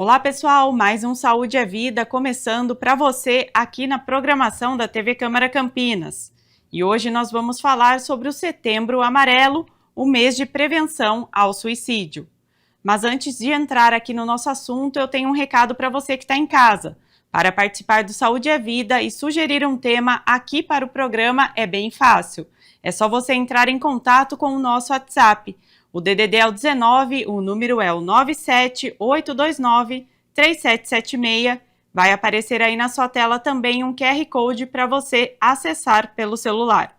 Olá pessoal, mais um Saúde é Vida começando para você aqui na programação da TV Câmara Campinas. E hoje nós vamos falar sobre o Setembro Amarelo, o mês de prevenção ao suicídio. Mas antes de entrar aqui no nosso assunto, eu tenho um recado para você que está em casa. Para participar do Saúde é Vida e sugerir um tema aqui para o programa é bem fácil. É só você entrar em contato com o nosso WhatsApp. O DDD é o 19, o número é o 978293776. Vai aparecer aí na sua tela também um QR Code para você acessar pelo celular.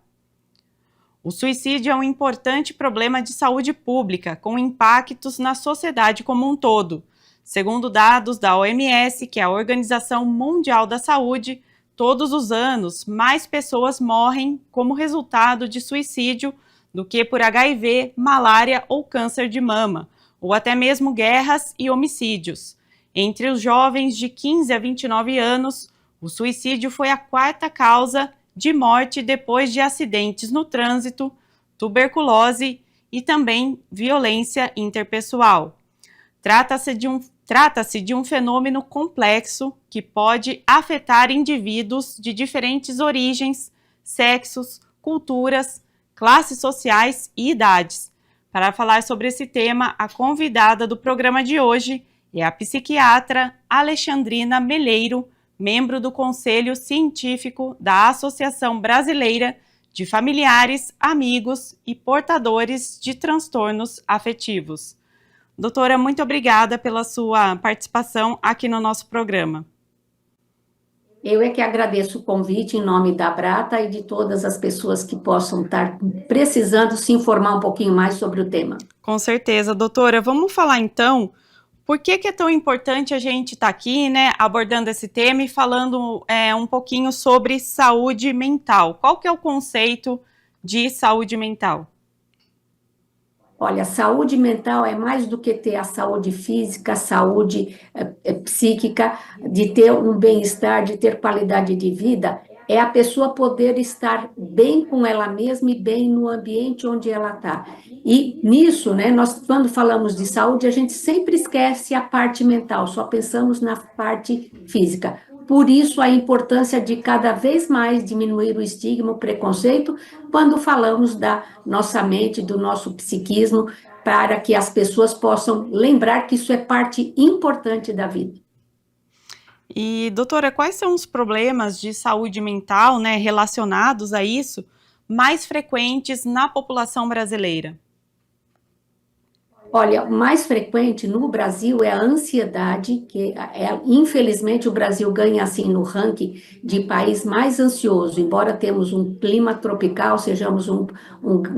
O suicídio é um importante problema de saúde pública, com impactos na sociedade como um todo. Segundo dados da OMS, que é a Organização Mundial da Saúde, todos os anos mais pessoas morrem como resultado de suicídio do que por HIV, malária ou câncer de mama, ou até mesmo guerras e homicídios. Entre os jovens de 15 a 29 anos, o suicídio foi a quarta causa de morte depois de acidentes no trânsito, tuberculose e também violência interpessoal. Trata-se de um fenômeno complexo que pode afetar indivíduos de diferentes origens, sexos, culturas, classes sociais e idades. Para falar sobre esse tema, a convidada do programa de hoje é a psiquiatra Alexandrina Meleiro, membro do Conselho Científico da Associação Brasileira de Familiares, Amigos e Portadores de Transtornos Afetivos. Doutora, muito obrigada pela sua participação aqui no nosso programa. Eu é que agradeço o convite em nome da Brata e de todas as pessoas que possam estar precisando se informar um pouquinho mais sobre o tema. Com certeza, doutora. Vamos falar então, por que é tão importante a gente estar aqui, né, abordando esse tema e falando um pouquinho sobre saúde mental. Qual que é o conceito de saúde mental? Olha, saúde mental é mais do que ter a saúde física, a saúde psíquica, de ter um bem-estar, de ter qualidade de vida, é a pessoa poder estar bem com ela mesma e bem no ambiente onde ela está. E nisso, né, nós quando falamos de saúde, a gente sempre esquece a parte mental, só pensamos na parte física. Por isso, a importância de cada vez mais diminuir o estigma, o preconceito, quando falamos da nossa mente, do nosso psiquismo, para que as pessoas possam lembrar que isso é parte importante da vida. E, doutora, quais são os problemas de saúde mental, né, relacionados a isso, mais frequentes na população brasileira? Olha, o mais frequente no Brasil é a ansiedade, que infelizmente o Brasil ganha assim no ranking de país mais ansioso, embora temos um clima tropical, sejamos um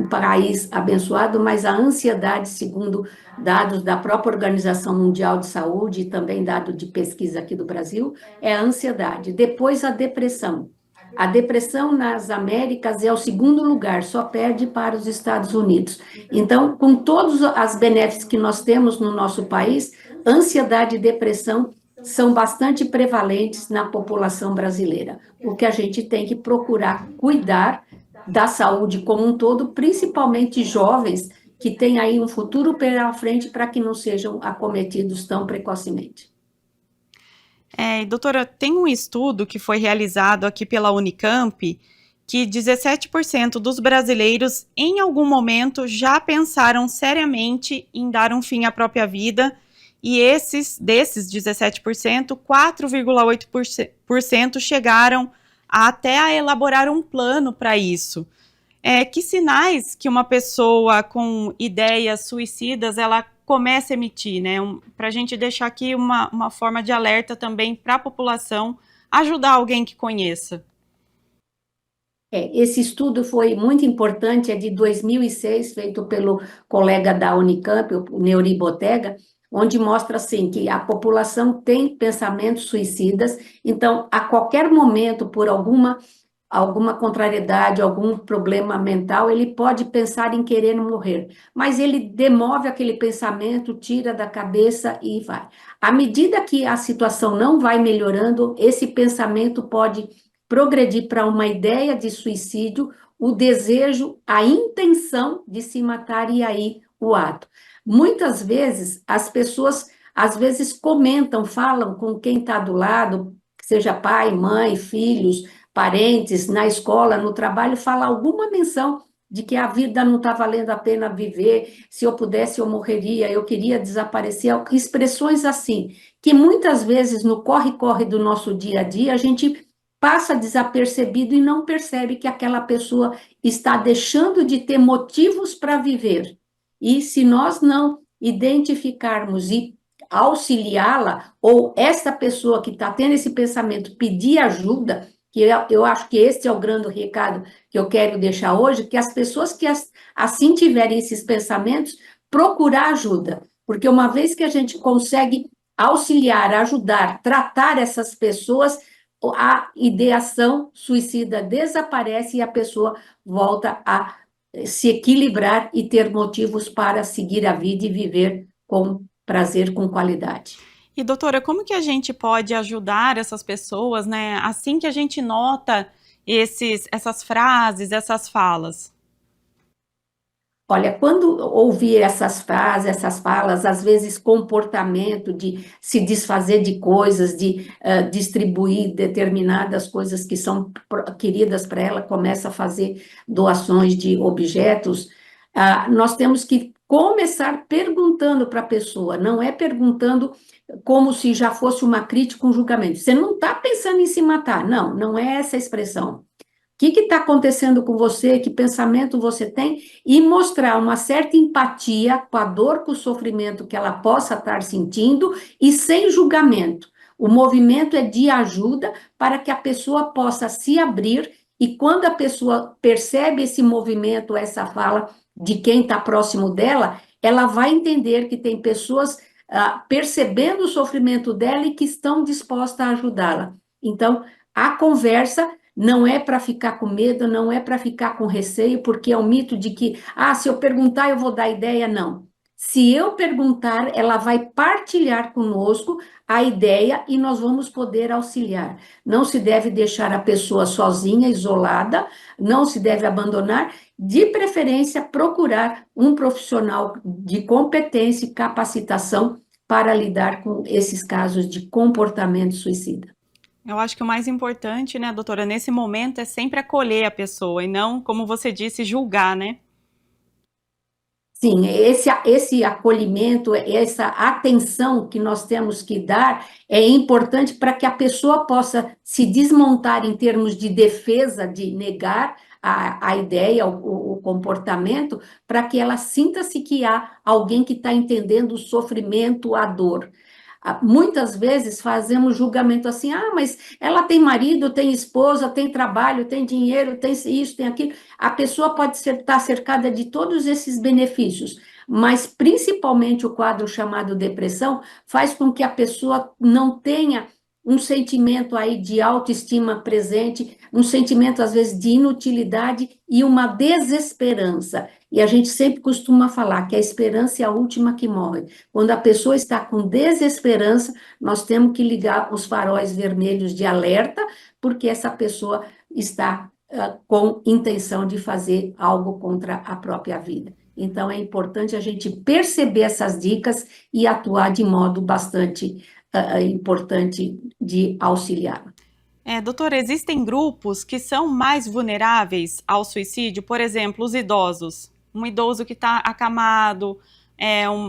país abençoado, mas a ansiedade, segundo dados da própria Organização Mundial de Saúde e também dado de pesquisa aqui do Brasil, é a ansiedade. Depois a depressão. A depressão nas Américas é o segundo lugar, só perde para os Estados Unidos. Então, com todos os benefícios que nós temos no nosso país, ansiedade e depressão são bastante prevalentes na população brasileira. O que a gente tem que procurar cuidar da saúde como um todo, principalmente jovens que têm aí um futuro pela frente para que não sejam acometidos tão precocemente. Doutora, tem um estudo que foi realizado aqui pela Unicamp que 17% dos brasileiros em algum momento já pensaram seriamente em dar um fim à própria vida e desses 17%, 4,8% chegaram até a elaborar um plano para isso. Que sinais que uma pessoa com ideias suicidas ela começa a emitir, né? Para a gente deixar aqui uma forma de alerta também para a população, ajudar alguém que conheça. Esse estudo foi muito importante, é de 2006, feito pelo colega da Unicamp, o Neuri Botega, onde mostra assim que a população tem pensamentos suicidas, então a qualquer momento, por alguma contrariedade, algum problema mental, ele pode pensar em querer morrer, mas ele demove aquele pensamento, tira da cabeça e vai. À medida que a situação não vai melhorando, esse pensamento pode progredir para uma ideia de suicídio, o desejo, a intenção de se matar e aí o ato. Muitas vezes as pessoas às vezes comentam, falam com quem está do lado, seja pai, mãe, filhos, parentes, na escola, no trabalho, fala alguma menção de que a vida não está valendo a pena viver, se eu pudesse eu morreria, eu queria desaparecer, expressões assim, que muitas vezes no corre-corre do nosso dia a dia a gente passa desapercebido e não percebe que aquela pessoa está deixando de ter motivos para viver. E se nós não identificarmos e auxiliá-la, ou essa pessoa que está tendo esse pensamento pedir ajuda, que eu acho que esse é o grande recado que eu quero deixar hoje, que as pessoas que assim tiverem esses pensamentos, procurar ajuda, porque uma vez que a gente consegue auxiliar, ajudar, tratar essas pessoas, a ideação suicida desaparece e a pessoa volta a se equilibrar e ter motivos para seguir a vida e viver com prazer, com qualidade. E doutora, como que a gente pode ajudar essas pessoas, né? Assim que a gente nota essas frases, essas falas? Olha, quando ouvir essas frases, essas falas, às vezes comportamento de se desfazer de coisas, de distribuir determinadas coisas que são queridas para ela, começa a fazer doações de objetos, nós temos que começar perguntando para a pessoa, não é perguntando como se já fosse uma crítica, um julgamento. Você não está pensando em se matar, não, não é essa a expressão. O que está acontecendo com você, que pensamento você tem, e mostrar uma certa empatia com a dor, com o sofrimento que ela possa estar sentindo, e sem julgamento. O movimento é de ajuda para que a pessoa possa se abrir, e quando a pessoa percebe esse movimento, essa fala de quem está próximo dela, ela vai entender que tem pessoas percebendo o sofrimento dela e que estão dispostas a ajudá-la. Então, a conversa não é para ficar com medo, não é para ficar com receio, porque é o mito de que, se eu perguntar, eu vou dar ideia, não. Se eu perguntar, ela vai partilhar conosco a ideia e nós vamos poder auxiliar. Não se deve deixar a pessoa sozinha, isolada, não se deve abandonar, de preferência, procurar um profissional de competência e capacitação para lidar com esses casos de comportamento suicida. Eu acho que o mais importante, né, doutora, nesse momento é sempre acolher a pessoa e não, como você disse, julgar, né? Sim, esse acolhimento, essa atenção que nós temos que dar é importante para que a pessoa possa se desmontar em termos de defesa, de negar a ideia, o comportamento, para que ela sinta-se que há alguém que está entendendo o sofrimento, a dor. Muitas vezes fazemos julgamento assim, mas ela tem marido, tem esposa, tem trabalho, tem dinheiro, tem isso, tem aquilo. A pessoa pode estar cercada de todos esses benefícios, mas principalmente o quadro chamado depressão faz com que a pessoa não tenha um sentimento aí de autoestima presente, um sentimento às vezes de inutilidade e uma desesperança. E a gente sempre costuma falar que a esperança é a última que morre. Quando a pessoa está com desesperança, nós temos que ligar os faróis vermelhos de alerta, porque essa pessoa está com intenção de fazer algo contra a própria vida. Então, é importante a gente perceber essas dicas e atuar de modo bastante importante de auxiliar. Doutora, existem grupos que são mais vulneráveis ao suicídio, por exemplo, os idosos. Um idoso que está acamado,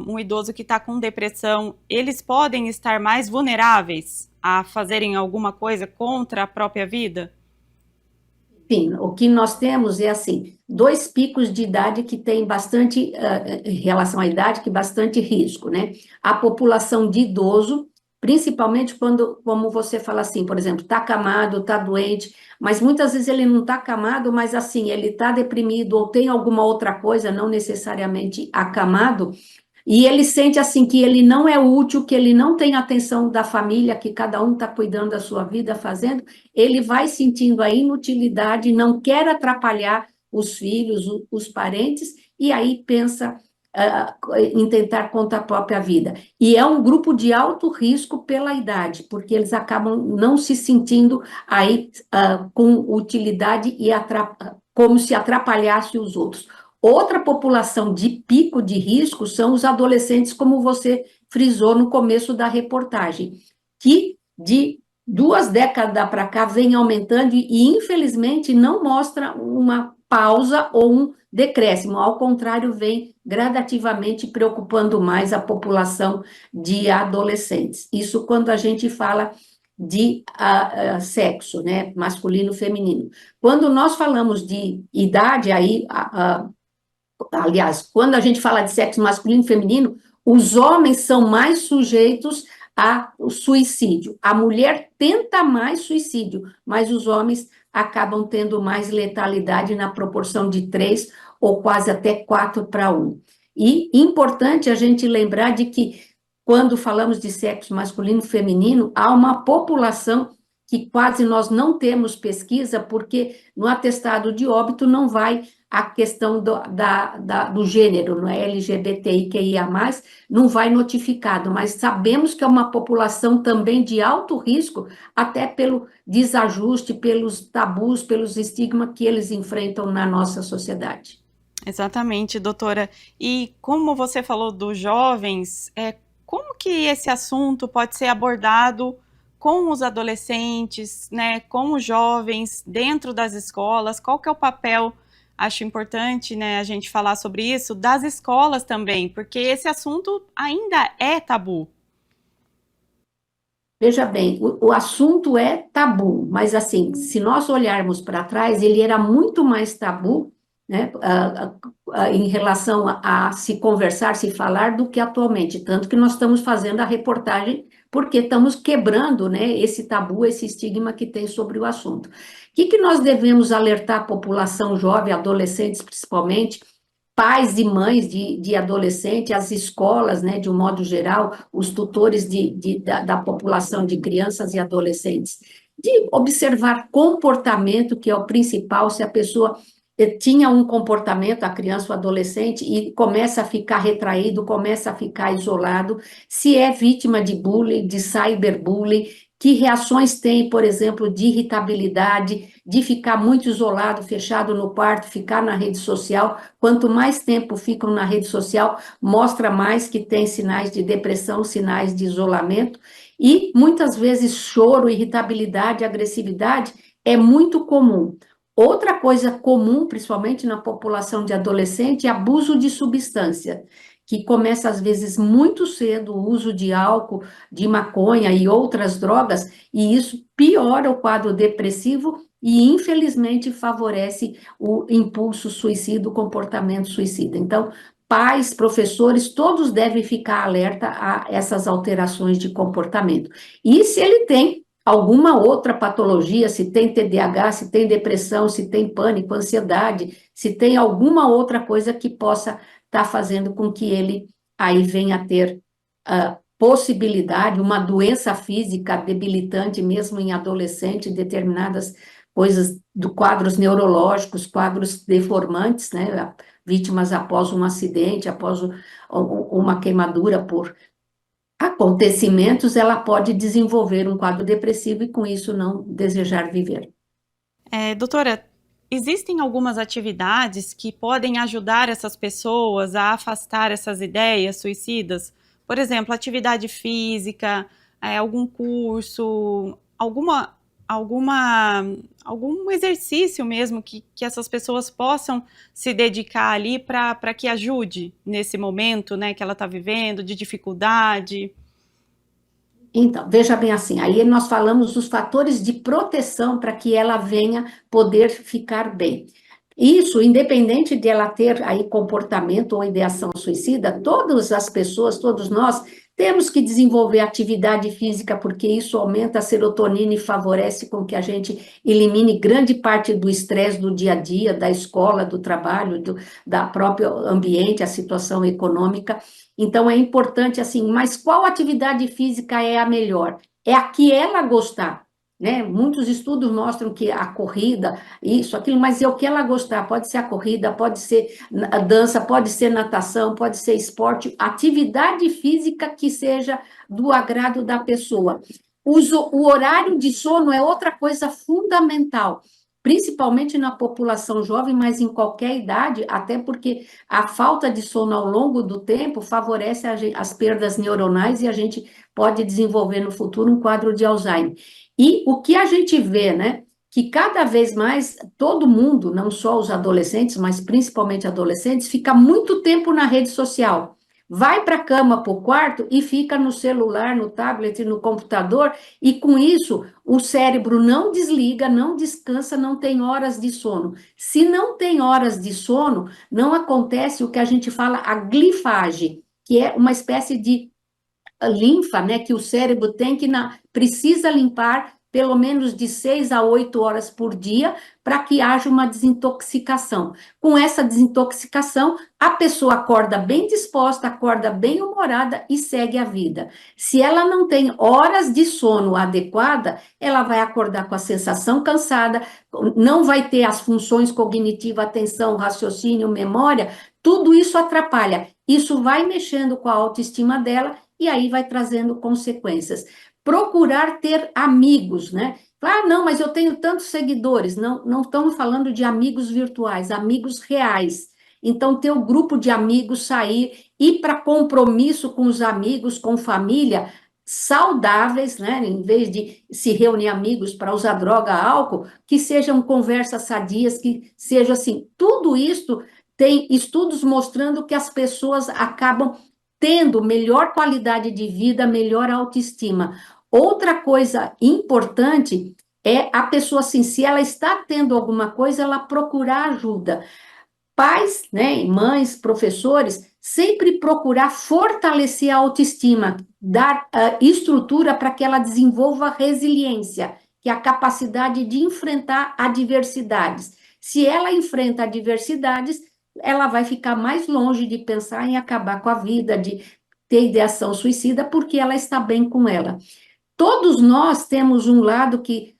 um idoso que está com depressão, eles podem estar mais vulneráveis a fazerem alguma coisa contra a própria vida? Sim, o que nós temos é assim, dois picos de idade que tem bastante, em relação à idade, que bastante risco, né? A população de idoso, principalmente quando, como você fala assim, por exemplo, está acamado, está doente, mas muitas vezes ele não está acamado, mas assim, ele está deprimido ou tem alguma outra coisa, não necessariamente acamado, e ele sente assim que ele não é útil, que ele não tem atenção da família, que cada um está cuidando da sua vida, fazendo, ele vai sentindo a inutilidade, não quer atrapalhar os filhos, os parentes, e aí pensa em tentar contra a própria vida. E é um grupo de alto risco pela idade, porque eles acabam não se sentindo aí com utilidade e como se atrapalhasse os outros. Outra população de pico de risco são os adolescentes, como você frisou no começo da reportagem, que de 2 décadas para cá vem aumentando e, infelizmente, não mostra uma pausa ou um decréscimo, ao contrário, vem gradativamente preocupando mais a população de adolescentes. Isso quando a gente fala de sexo, né, masculino, feminino. Quando nós falamos de idade, aí, aliás, quando a gente fala de sexo masculino e feminino, os homens são mais sujeitos ao suicídio. A mulher tenta mais suicídio, mas os homens acabam tendo mais letalidade na proporção de 3 ou quase até 4-1. E importante a gente lembrar de que, quando falamos de sexo masculino e feminino, há uma população que quase nós não temos pesquisa, porque no atestado de óbito não vai a questão do gênero, não é LGBTIQIA+, não vai notificado, mas sabemos que é uma população também de alto risco, até pelo desajuste, pelos tabus, pelos estigmas que eles enfrentam na nossa sociedade. Exatamente, doutora. E como você falou dos jovens, como que esse assunto pode ser abordado com os adolescentes, né, com os jovens, dentro das escolas? Qual que é o papel, acho importante, né, a gente falar sobre isso, das escolas também, porque esse assunto ainda é tabu. Veja bem, o assunto é tabu, mas assim, se nós olharmos para trás, ele era muito mais tabu, né, em relação a se conversar, se falar, do que atualmente, tanto que nós estamos fazendo a reportagem, porque estamos quebrando, né, esse tabu, esse estigma que tem sobre o assunto. O que nós devemos alertar a população jovem, adolescentes principalmente, pais e mães de adolescente, as escolas, né, de um modo geral, os tutores da população de crianças e adolescentes, de observar comportamento, que é o principal, se a pessoa tinha um comportamento, a criança ou adolescente, e começa a ficar retraído, começa a ficar isolado, se é vítima de bullying, de cyberbullying, que reações tem, por exemplo, de irritabilidade, de ficar muito isolado, fechado no quarto, ficar na rede social. Quanto mais tempo ficam na rede social, mostra mais que tem sinais de depressão, sinais de isolamento, e muitas vezes choro, irritabilidade, agressividade é muito comum. Outra coisa comum, principalmente na população de adolescente, é abuso de substância, que começa às vezes muito cedo, o uso de álcool, de maconha e outras drogas, e isso piora o quadro depressivo e, infelizmente, favorece o impulso suicida, o comportamento suicida. Então, pais, professores, todos devem ficar alerta a essas alterações de comportamento. E se ele tem alguma outra patologia, se tem TDAH, se tem depressão, se tem pânico, ansiedade, se tem alguma outra coisa que possa estar fazendo com que ele aí venha a ter possibilidade, uma doença física debilitante, mesmo em adolescente, determinadas coisas do quadros neurológicos, quadros deformantes, né, vítimas após um acidente, após uma queimadura por acontecimentos, ela pode desenvolver um quadro depressivo e com isso não desejar viver. Doutora, existem algumas atividades que podem ajudar essas pessoas a afastar essas ideias suicidas? Por exemplo, atividade física, algum curso, algum exercício mesmo que essas pessoas possam se dedicar ali para que ajude nesse momento, né, que ela está vivendo, de dificuldade? Então, veja bem assim, aí nós falamos dos fatores de proteção para que ela venha poder ficar bem. Isso, independente de ela ter aí comportamento ou ideação suicida, todas as pessoas, todos nós, temos que desenvolver atividade física, porque isso aumenta a serotonina e favorece com que a gente elimine grande parte do estresse do dia a dia, da escola, do trabalho, da próprio ambiente, a situação econômica. Então, é importante assim, mas qual atividade física é a melhor? É a que ela gostar, né? Muitos estudos mostram que a corrida, isso, aquilo, mas é o que ela gostar, pode ser a corrida, pode ser a dança, pode ser natação, pode ser esporte, atividade física que seja do agrado da pessoa. O horário de sono é outra coisa fundamental. principalmente na população jovem, mas em qualquer idade, até porque a falta de sono ao longo do tempo favorece as perdas neuronais e a gente pode desenvolver no futuro um quadro de Alzheimer. E o que a gente vê, né? Que cada vez mais todo mundo, não só os adolescentes, mas principalmente adolescentes, fica muito tempo na rede social. Vai para a cama, para o quarto e fica no celular, no tablet, no computador, e com isso o cérebro não desliga, não descansa, não tem horas de sono. Se não tem horas de sono, não acontece o que a gente fala a glifagem, que é uma espécie de linfa, né, que o cérebro tem precisa limpar pelo menos de 6 a 8 horas por dia para que haja uma desintoxicação. Com essa desintoxicação, a pessoa acorda bem disposta, acorda bem humorada e segue a vida. Se ela não tem horas de sono adequada, ela vai acordar com a sensação cansada, não vai ter as funções cognitiva, atenção, raciocínio, memória, tudo isso atrapalha. Isso vai mexendo com a autoestima dela e aí vai trazendo consequências. Procurar ter amigos, né? Ah, não, mas eu tenho tantos seguidores. Não, não estamos falando de amigos virtuais, amigos reais. Então, ter o grupo de amigos, sair, ir para compromisso com os amigos, com família, saudáveis, né? Em vez de se reunir amigos para usar droga, álcool, que sejam conversas sadias, que seja assim. Tudo isso tem estudos mostrando que as pessoas acabam tendo melhor qualidade de vida, melhor autoestima. Outra coisa importante é a pessoa, assim, se ela está tendo alguma coisa, ela procurar ajuda. Pais, né, mães, professores, sempre procurar fortalecer a autoestima, dar estrutura para que ela desenvolva resiliência, que é a capacidade de enfrentar adversidades. Se ela enfrenta adversidades, ela vai ficar mais longe de pensar em acabar com a vida, de ter ideação suicida, porque ela está bem com ela. Todos nós temos um lado que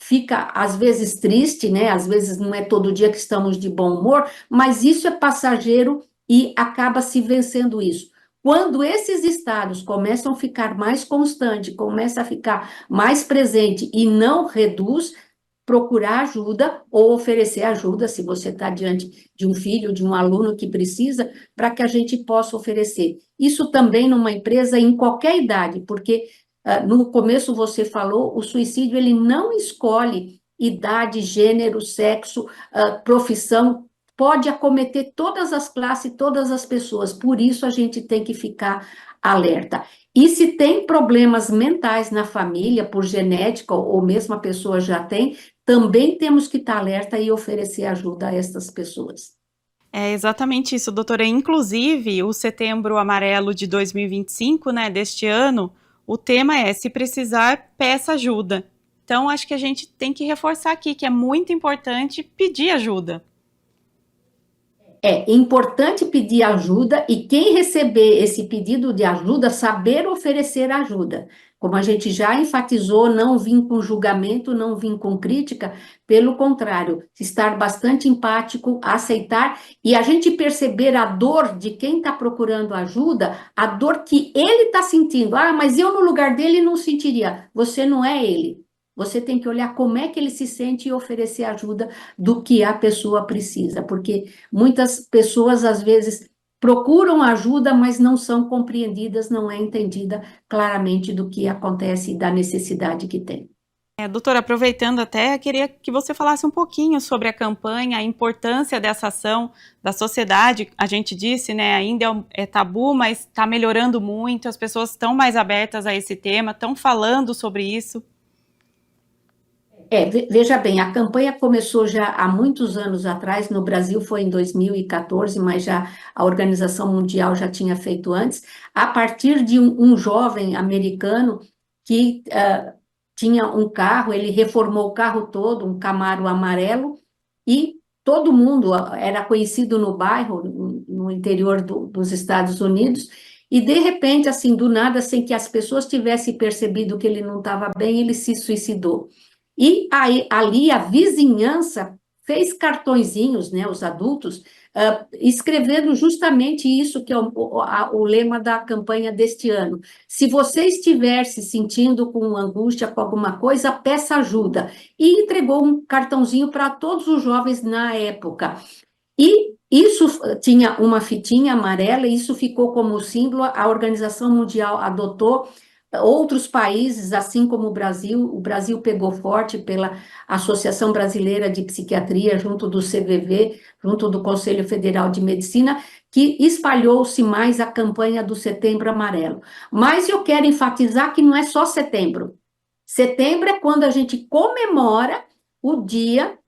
fica, às vezes, triste, né? Às vezes não é todo dia que estamos de bom humor, mas isso é passageiro e acaba se vencendo isso. Quando esses estados começam a ficar mais constantes, começa a ficar mais presente e não reduz, procurar ajuda ou oferecer ajuda, se você está diante de um filho, de um aluno que precisa, para que a gente possa oferecer. Isso também numa empresa em qualquer idade, porque no começo você falou, o suicídio ele não escolhe idade, gênero, sexo, profissão, pode acometer todas as classes, todas as pessoas, por isso a gente tem que ficar alerta. E se tem problemas mentais na família, por genética, ou mesmo a pessoa já tem, também temos que estar alerta e oferecer ajuda a essas pessoas. É exatamente isso, doutora. Inclusive, o Setembro Amarelo de 2025, né, deste ano, o tema é: se precisar, peça ajuda. Então, acho que a gente tem que reforçar aqui que é muito importante pedir ajuda. É importante pedir ajuda e quem receber esse pedido de ajuda, saber oferecer ajuda. Como a gente já enfatizou, não vir com julgamento, não vir com crítica, pelo contrário, estar bastante empático, aceitar e a gente perceber a dor de quem está procurando ajuda, a dor que ele está sentindo. Ah, mas eu no lugar dele não sentiria. Você não é ele. Você tem que olhar como é que ele se sente e oferecer ajuda do que a pessoa precisa, porque muitas pessoas, às vezes, procuram ajuda, mas não são compreendidas, não é entendida claramente do que acontece e da necessidade que tem. Doutora, aproveitando até, queria que você falasse um pouquinho sobre a campanha, a importância dessa ação da sociedade. A gente disse, né, ainda é tabu, mas está melhorando muito, as pessoas estão mais abertas a esse tema, estão falando sobre isso. Veja bem, a campanha começou já há muitos anos atrás, no Brasil foi em 2014, mas já a Organização Mundial já tinha feito antes, a partir de um jovem americano que tinha um carro, ele reformou o carro todo, um Camaro amarelo, e todo mundo era conhecido no bairro, no interior dos Estados Unidos, e de repente, assim, do nada, sem que as pessoas tivessem percebido que ele não estava bem, ele se suicidou. E aí, ali a vizinhança fez cartõezinhos, né, os adultos, escrevendo justamente isso que é o lema da campanha deste ano. Se você estiver se sentindo com angústia com alguma coisa, peça ajuda. E entregou um cartãozinho para todos os jovens na época. E isso tinha uma fitinha amarela, e isso ficou como símbolo, a Organização Mundial adotou, outros países, assim como o Brasil pegou forte pela Associação Brasileira de Psiquiatria, junto do CVV, junto do Conselho Federal de Medicina, que espalhou-se mais a campanha do Setembro Amarelo. Mas eu quero enfatizar que não é só setembro. Setembro é quando a gente comemora o Dia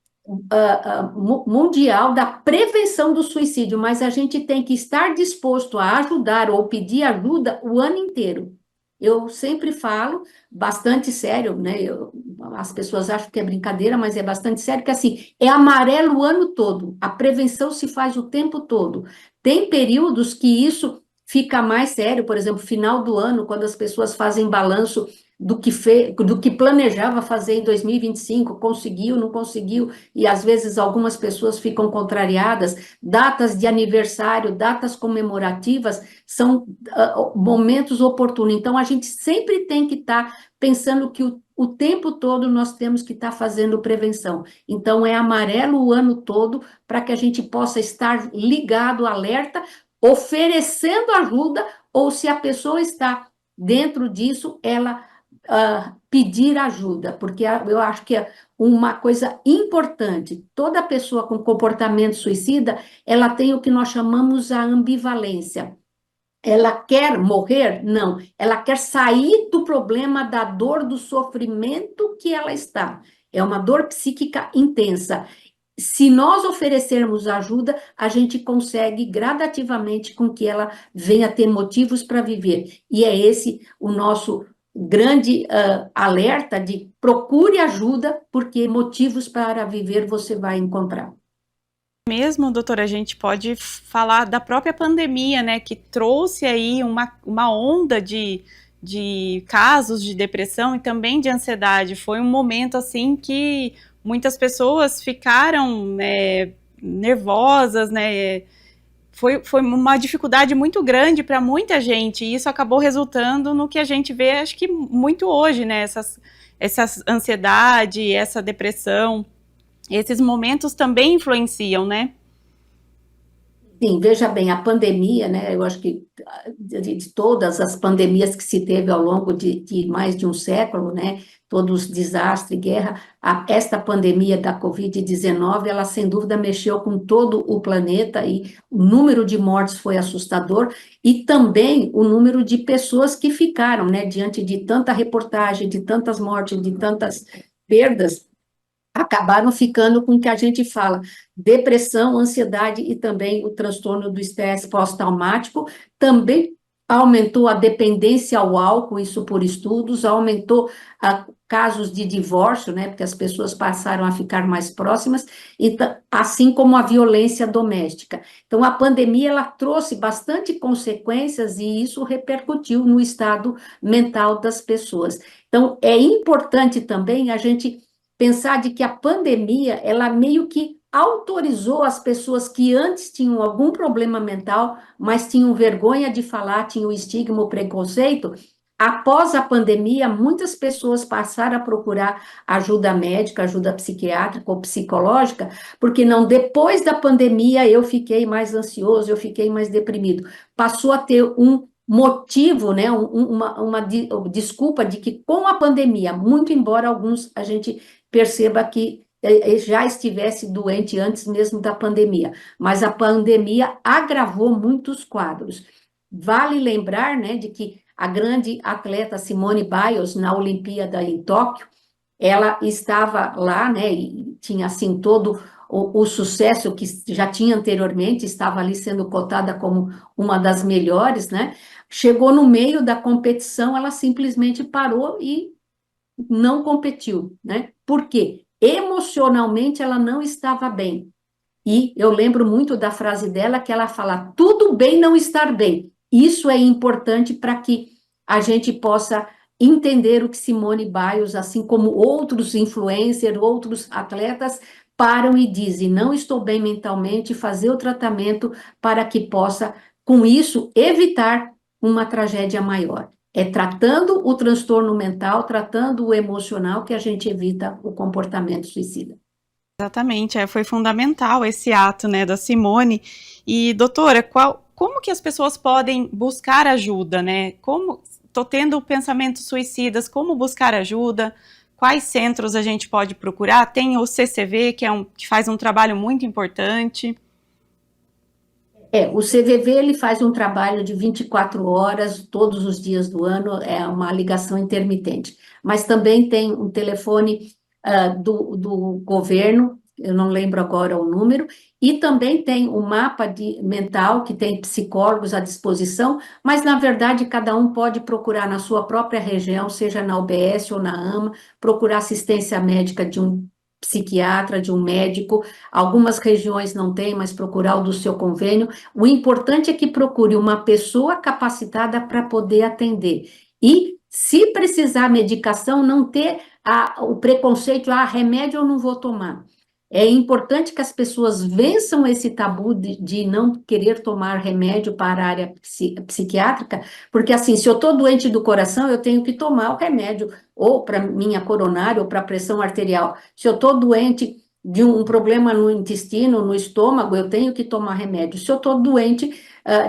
Mundial da Prevenção do Suicídio, mas a gente tem que estar disposto a ajudar ou pedir ajuda o ano inteiro. Eu sempre falo, bastante sério, né? As pessoas acham que é brincadeira, mas é bastante sério, que assim, é amarelo o ano todo, a prevenção se faz o tempo todo. Tem períodos que isso fica mais sério, por exemplo, final do ano, quando as pessoas fazem balanço do que planejava fazer em 2025, conseguiu, não conseguiu, e às vezes algumas pessoas ficam contrariadas. Datas de aniversário, datas comemorativas, são momentos oportunos. Então, a gente sempre tem que estar pensando que o tempo todo nós temos que estar fazendo prevenção. Então, é amarelo o ano todo, para que a gente possa estar ligado, alerta, oferecendo ajuda, ou se a pessoa está dentro disso, ela pedir ajuda, porque eu acho que é uma coisa importante. Toda pessoa com comportamento suicida, ela tem o que nós chamamos a ambivalência. Ela quer morrer? Não. Ela quer sair do problema, da dor, do sofrimento que ela está. É uma dor psíquica intensa. Se nós oferecermos ajuda, a gente consegue gradativamente com que ela venha ter motivos para viver. E é esse o nosso grande alerta de procure ajuda, porque motivos para viver você vai encontrar. Mesmo, doutora, a gente pode falar da própria pandemia, né, que trouxe aí uma onda de casos de depressão e também de ansiedade. Foi um momento, assim, que muitas pessoas ficaram nervosas, né, foi uma dificuldade muito grande para muita gente, e isso acabou resultando no que a gente vê, acho que muito hoje, né, essa ansiedade, essa depressão. Esses momentos também influenciam, né? Sim, veja bem, a pandemia, né? Eu acho que de todas as pandemias que se teve ao longo de mais de um século, né? Todos os desastres, guerra, esta pandemia da Covid-19, ela sem dúvida mexeu com todo o planeta e o número de mortes foi assustador e também o número de pessoas que ficaram, né? Diante de tanta reportagem, de tantas mortes, de tantas perdas, acabaram ficando com o que a gente fala, depressão, ansiedade e também o transtorno do estresse pós-traumático, também aumentou a dependência ao álcool, isso por estudos, aumentou casos de divórcio, né, porque as pessoas passaram a ficar mais próximas, e assim como a violência doméstica. Então, a pandemia, ela trouxe bastante consequências e isso repercutiu no estado mental das pessoas. Então, é importante também a gente pensar de que a pandemia, ela meio que autorizou as pessoas que antes tinham algum problema mental, mas tinham vergonha de falar, tinham estigma, o preconceito. Após a pandemia, muitas pessoas passaram a procurar ajuda médica, ajuda psiquiátrica ou psicológica, porque não, depois da pandemia eu fiquei mais ansioso, eu fiquei mais deprimido. Passou a ter um motivo, né, uma desculpa de que com a pandemia, muito embora alguns a gente perceba que já estivesse doente antes mesmo da pandemia, mas a pandemia agravou muitos quadros. Vale lembrar, né, de que a grande atleta Simone Biles, na Olimpíada em Tóquio, ela estava lá, né, e tinha, assim, todo o sucesso que já tinha anteriormente, estava ali sendo cotada como uma das melhores, né, chegou no meio da competição, ela simplesmente parou e não competiu, né? Por quê? Emocionalmente ela não estava bem. E eu lembro muito da frase dela que ela fala: tudo bem não estar bem. Isso é importante para que a gente possa entender o que Simone Biles, assim como outros influencers, outros atletas, param e dizem, não estou bem mentalmente, fazer o tratamento para que possa, com isso, evitar uma tragédia maior. É tratando o transtorno mental, tratando o emocional, que a gente evita o comportamento suicida. Exatamente, foi fundamental esse ato, né, da Simone. E, doutora, como que as pessoas podem buscar ajuda, né? Como estou tendo pensamentos suicidas, como buscar ajuda? Quais centros a gente pode procurar? Tem o CCV, que faz um trabalho muito importante. O CVV ele faz um trabalho de 24 horas, todos os dias do ano, é uma ligação intermitente. Mas também tem um telefone do governo, eu não lembro agora o número, e também tem o mapa mental, que tem psicólogos à disposição, mas na verdade cada um pode procurar na sua própria região, seja na UBS ou na AMA, procurar assistência médica de um psiquiatra, de um médico. Algumas regiões não têm, mas procurar o do seu convênio. O importante é que procure uma pessoa capacitada para poder atender. E, se precisar medicação, não ter o preconceito, remédio eu não vou tomar. É importante que as pessoas vençam esse tabu de não querer tomar remédio para a área psiquiátrica, porque assim, se eu estou doente do coração, eu tenho que tomar o remédio, ou para minha coronária, ou para a pressão arterial. Se eu estou doente de um problema no intestino, no estômago, eu tenho que tomar remédio. Se eu estou doente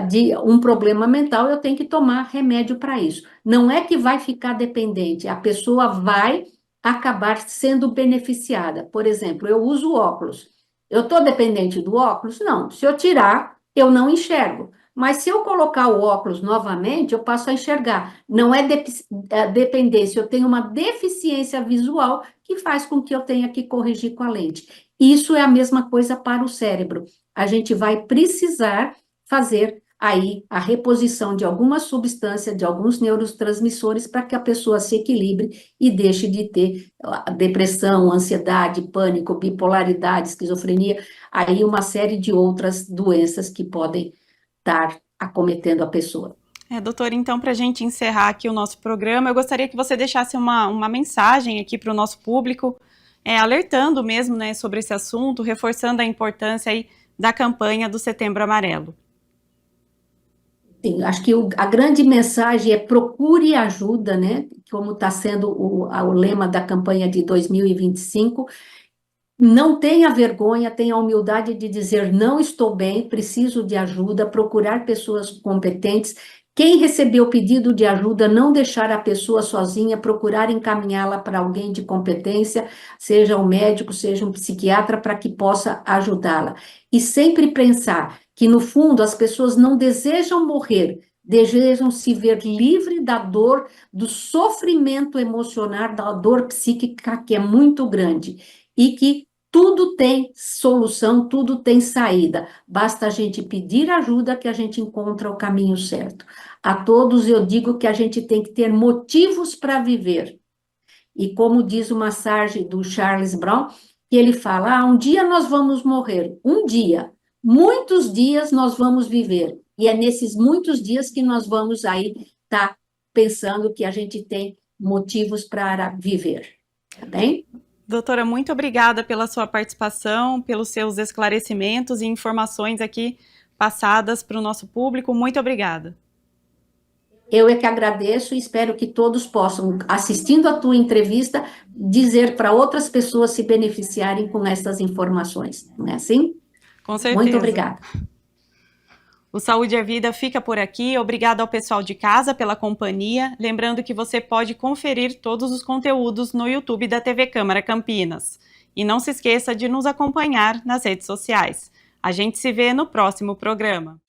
de um problema mental, eu tenho que tomar remédio para isso. Não é que vai ficar dependente, a pessoa vai acabar sendo beneficiada. Por exemplo, eu uso óculos. Eu estou dependente do óculos? Não. Se eu tirar, eu não enxergo. Mas se eu colocar o óculos novamente, eu passo a enxergar. Não é dependência, eu tenho uma deficiência visual que faz com que eu tenha que corrigir com a lente. Isso é a mesma coisa para o cérebro. A gente vai precisar fazer aí a reposição de alguma substância, de alguns neurotransmissores, para que a pessoa se equilibre e deixe de ter depressão, ansiedade, pânico, bipolaridade, esquizofrenia, aí uma série de outras doenças que podem estar acometendo a pessoa. Doutora, então, para a gente encerrar aqui o nosso programa, eu gostaria que você deixasse uma mensagem aqui para o nosso público, alertando mesmo, né, sobre esse assunto, reforçando a importância aí da campanha do Setembro Amarelo. Sim, acho que a grande mensagem é procure ajuda, né? Como está sendo o lema da campanha de 2025. Não tenha vergonha, tenha a humildade de dizer não estou bem, preciso de ajuda, procurar pessoas competentes. Quem recebeu o pedido de ajuda, não deixar a pessoa sozinha, procurar encaminhá-la para alguém de competência, seja um médico, seja um psiquiatra, para que possa ajudá-la. E sempre pensar que, no fundo, as pessoas não desejam morrer, desejam se ver livre da dor, do sofrimento emocional, da dor psíquica, que é muito grande, e que tudo tem solução, tudo tem saída. Basta a gente pedir ajuda que a gente encontra o caminho certo. A todos eu digo que a gente tem que ter motivos para viver. E como diz uma sargent do Charles Brown, que ele fala, um dia nós vamos morrer, um dia. Muitos dias nós vamos viver. E é nesses muitos dias que nós vamos aí estar pensando que a gente tem motivos para viver. Tá bem? Doutora, muito obrigada pela sua participação, pelos seus esclarecimentos e informações aqui passadas para o nosso público. Muito obrigada. Eu é que agradeço e espero que todos possam, assistindo a tua entrevista, dizer para outras pessoas se beneficiarem com essas informações. Não é assim? Com certeza. Muito obrigada. O Saúde é Vida fica por aqui. Obrigada ao pessoal de casa pela companhia. Lembrando que você pode conferir todos os conteúdos no YouTube da TV Câmara Campinas. E não se esqueça de nos acompanhar nas redes sociais. A gente se vê no próximo programa.